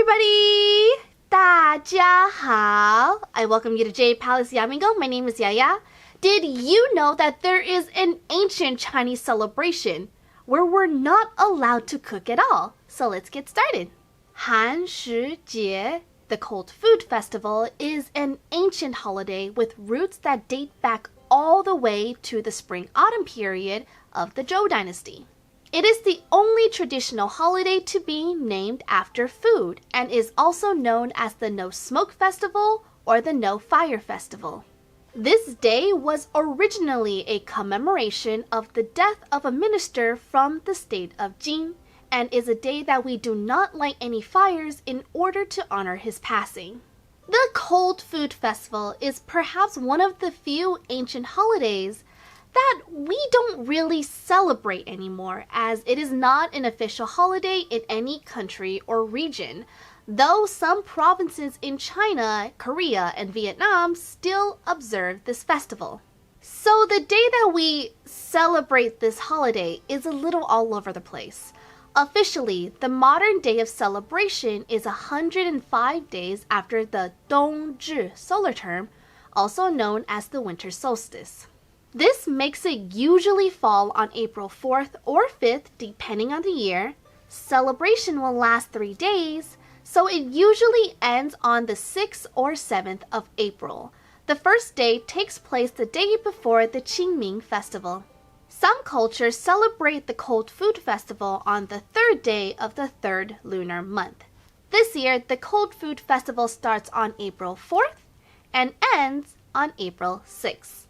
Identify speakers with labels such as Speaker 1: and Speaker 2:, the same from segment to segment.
Speaker 1: everybody! 大家好! I welcome you to Jade Palace Yamingo. My name is Yaya. Did you know that there is an ancient Chinese celebration where we're not allowed to cook at all? So let's get started. 寒食节, the cold food festival, is an ancient holiday with roots that date back all the way to the spring-autumn period of the Zhou dynasty. It is the only traditional holiday to be named after food and is also known as the No Smoke Festival or the No Fire Festival. This day was originally a commemoration of the death of a minister from the state of Jin and is a day that we do not light any fires in order to honor his passing. The Cold Food Festival is perhaps one of the few ancient holidays that we don't really celebrate anymore, as it is not an official holiday in any country or region, though some provinces in China, Korea, and Vietnam still observe this festival. So the day that we celebrate this holiday is a little all over the place. Officially, the modern day of celebration is 105 days after the Dongzhi solar term, also known as the winter solstice. This makes it usually fall on April 4th or 5th, depending on the year. Celebration will last 3 days, so it usually ends on the 6th or 7th of April. The first day takes place the day before the Qingming festival. Some cultures celebrate the Cold Food Festival on the 3rd day of the 3rd lunar month. This year, the Cold Food Festival starts on April 4th and ends on April 6th.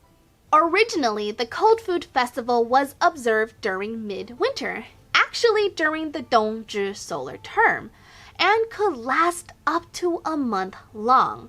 Speaker 1: Originally, the Cold Food Festival was observed during midwinter, actually during the Dongzhi solar term, and could last up to a month long,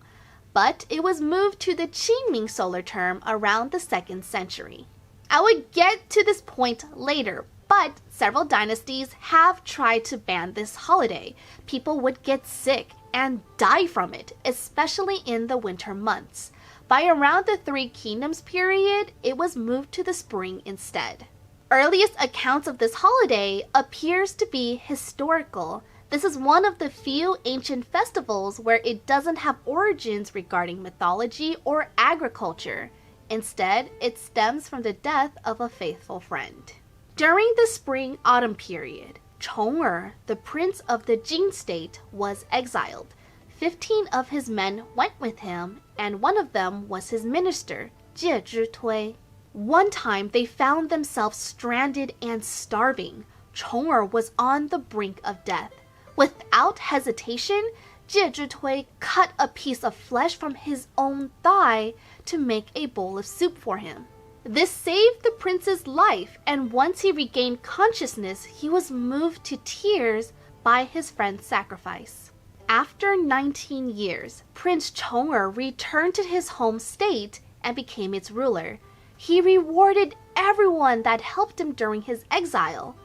Speaker 1: but it was moved to the Qingming solar term around the 2nd century. I would get to this point later, but several dynasties have tried to ban this holiday. People would get sick and die from it, especially in the winter months. By around the Three Kingdoms period, it was moved to the spring instead. Earliest accounts of this holiday appears to be historical. This is one of the few ancient festivals where it doesn't have origins regarding mythology or agriculture. Instead, it stems from the death of a faithful friend. During the spring-autumn period, Chong'er, the prince of the Jin state, was exiled. 15 of his men went with him, and one of them was his minister, Jie. One time, they found themselves stranded and starving. Chong'er was on the brink of death. Without hesitation, Jie cut a piece of flesh from his own thigh to make a bowl of soup for him. This saved the prince's life, and once he regained consciousness, he was moved to tears by his friend's sacrifice. After 19 years, Prince Chong'er returned to his home state and became its ruler. He rewarded everyone that helped him during his exile.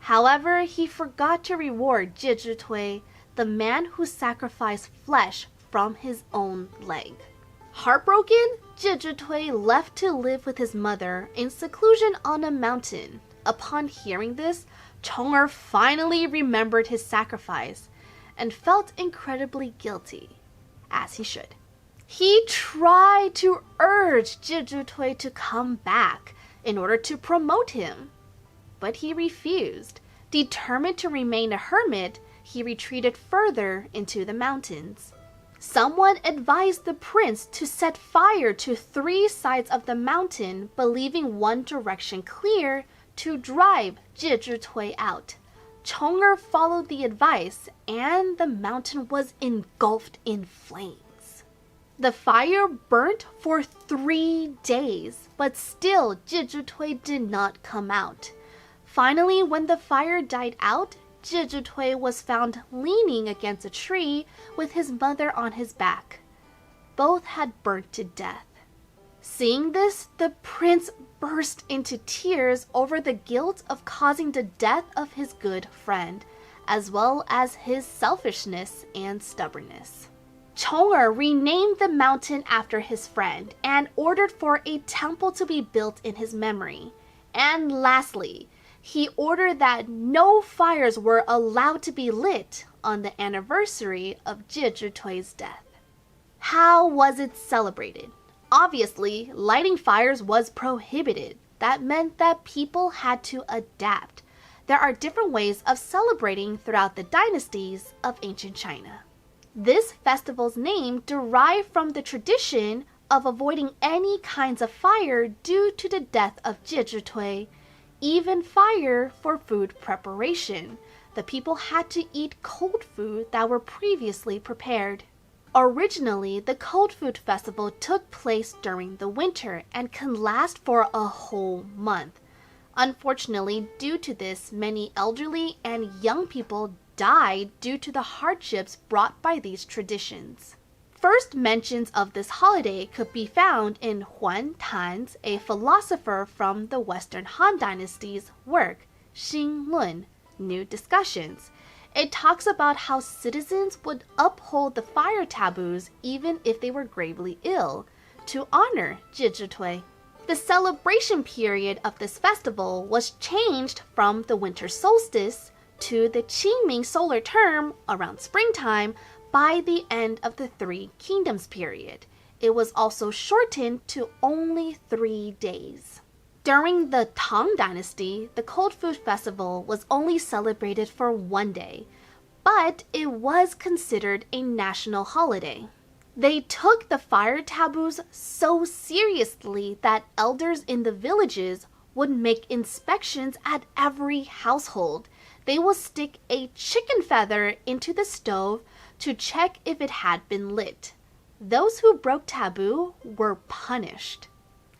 Speaker 1: However, he forgot to reward Jie, the man who sacrificed flesh from his own leg. Heartbroken, Jie left to live with his mother in seclusion on a mountain. Upon hearing this, Chong'er finally remembered his sacrifice and felt incredibly guilty, as he should. He tried to urge Jie to come back in order to promote him, but he refused. Determined to remain a hermit, he retreated further into the mountains. Someone advised the prince to set fire to 3 sides of the mountain, believing one direction clear to drive Jie out. Chong'er followed the advice, and the mountain was engulfed in flames. The fire burnt for 3 days, but still Jie did not come out. Finally, when the fire died out, Jie was found leaning against a tree with his mother on his back. Both had burnt to death. Seeing this, the prince burst into tears over the guilt of causing the death of his good friend, as well as his selfishness and stubbornness. Chong'er renamed the mountain after his friend and ordered for a temple to be built in his memory. And lastly, he ordered that no fires were allowed to be lit on the anniversary of Jade death. How was it celebrated? Obviously, lighting fires was prohibited. That meant that people had to adapt. There are different ways of celebrating throughout the dynasties of ancient China. This festival's name derived from the tradition of avoiding any kinds of fire due to the death of Jade, even fire for food preparation. The people had to eat cold food that were previously prepared. Originally, the Cold Food Festival took place during the winter and can last for a whole month. Unfortunately, due to this, many elderly and young people died due to the hardships brought by these traditions. First mentions of this holiday could be found in Huan Tan's, a philosopher from the Western Han Dynasty's work, Xin Lun, New Discussions. It talks about how citizens would uphold the fire taboos even if they were gravely ill, to honor Jade. The celebration period of this festival was changed from the winter solstice to the Qingming solar term around springtime by the end of the Three Kingdoms period. It was also shortened to only 3 days. During the Tang Dynasty, the Cold Food Festival was only celebrated for 1 day, but it was considered a national holiday. They took the fire taboos so seriously that elders in the villages would make inspections at every household. They would stick a chicken feather into the stove to check if it had been lit. Those who broke taboo were punished.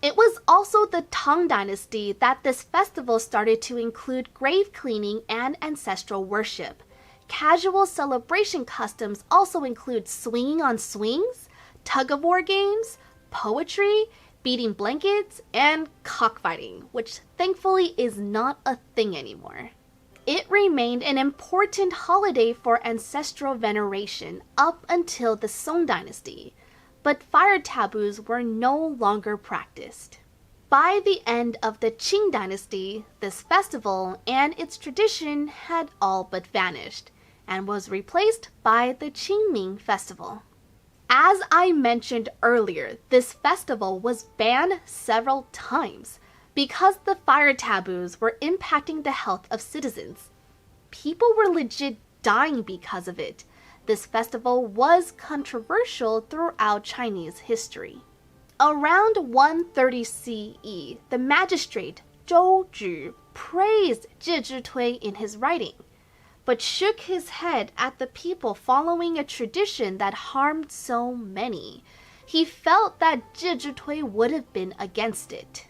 Speaker 1: It was also the Tang Dynasty that this festival started to include grave cleaning and ancestral worship. Casual celebration customs also include swinging on swings, tug-of-war games, poetry, beating blankets, and cockfighting, which thankfully is not a thing anymore. It remained an important holiday for ancestral veneration up until the Song Dynasty, but fire taboos were no longer practiced. By the end of the Qing Dynasty, this festival and its tradition had all but vanished and was replaced by the Qingming Festival. As I mentioned earlier, this festival was banned several times because the fire taboos were impacting the health of citizens. People were legit dying because of it. This festival was controversial throughout Chinese history. Around 130 CE, the magistrate Zhou Zhi praised Jade in his writing, but shook his head at the people following a tradition that harmed so many. He felt that Jade would have been against it.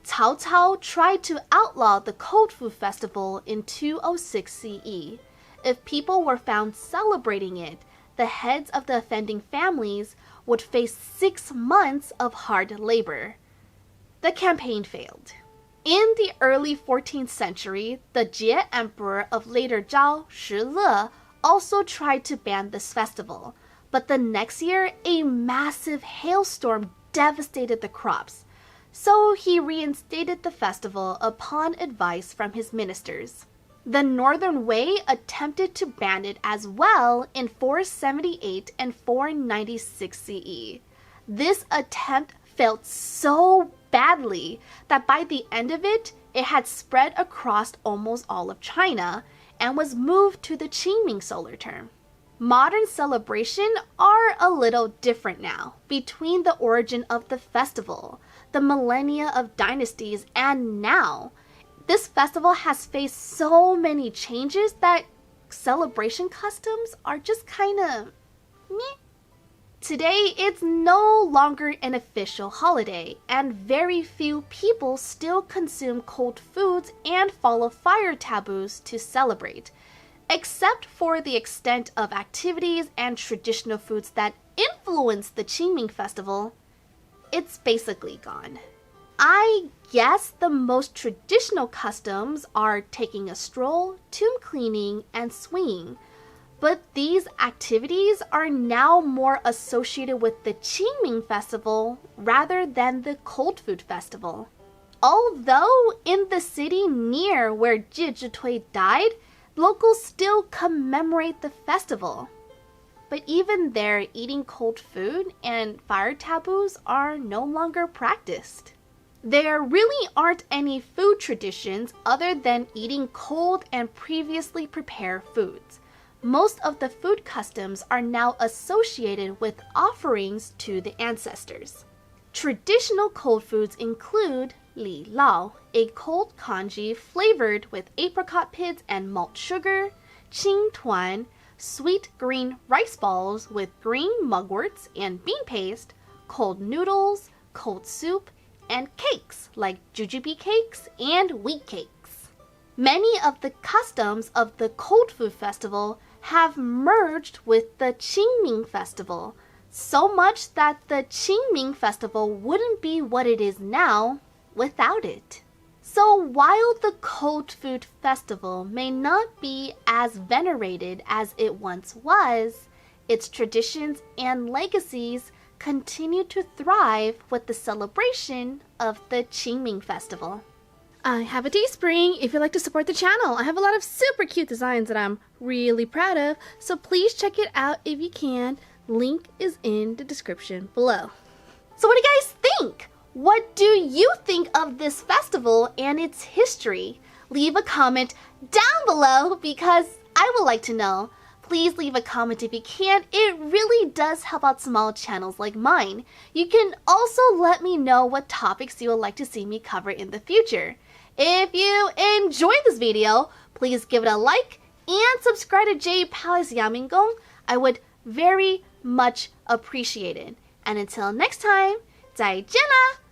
Speaker 1: Cao Cao tried to outlaw the Cold Food Festival in 206 CE. If people were found celebrating it, the heads of the offending families would face 6 months of hard labor. The campaign failed. In the early 14th century, the Jie Emperor of later Zhao, Shile, also tried to ban this festival, but the next year a massive hailstorm devastated the crops, so he reinstated the festival upon advice from his ministers. The Northern Wei attempted to ban it as well in 478 and 496 CE. This attempt failed so badly that by the end of it, it had spread across almost all of China and was moved to the Qingming solar term. Modern celebrations are a little different now between the origin of the festival, the millennia of dynasties, and now. This festival has faced so many changes that celebration customs are just kind of meh. Today, it's no longer an official holiday, and very few people still consume cold foods and follow fire taboos to celebrate, except for the extent of activities and traditional foods that influence the Qingming festival. It's basically gone. I guess the most traditional customs are taking a stroll, tomb cleaning, and swinging, but these activities are now more associated with the Qingming festival rather than the Cold Food Festival. Although in the city near where Jade died, locals still commemorate the festival. But even there, eating cold food and fire taboos are no longer practiced. There really aren't any food traditions other than eating cold and previously prepared foods. Most of the food customs are now associated with offerings to the ancestors. Traditional cold foods include li lao, a cold congee flavored with apricot pits and malt sugar, qing tuan, sweet green rice balls with green mugworts and bean paste, cold noodles, cold soup, and cakes like jujube cakes and wheat cakes. Many of the customs of the Cold Food Festival have merged with the Qingming Festival, so much that the Qingming Festival wouldn't be what it is now without it. So while the Cold Food Festival may not be as venerated as it once was, its traditions and legacies continue to thrive with the celebration of the Qingming Festival. I have a Teespring if you'd like to support the channel. I have a lot of super cute designs that I'm really proud of, so please check it out if you can. Link is in the description below. So what do you guys think? What do you think of this festival and its history? Leave a comment down below because I would like to know. Please leave a comment if you can. It really does help out small channels like mine. You can also let me know what topics you would like to see me cover in the future. If you enjoyed this video, please give it a like and subscribe to Jade Palace Yamingong. I would very much appreciate it. And until next time, 再见啦!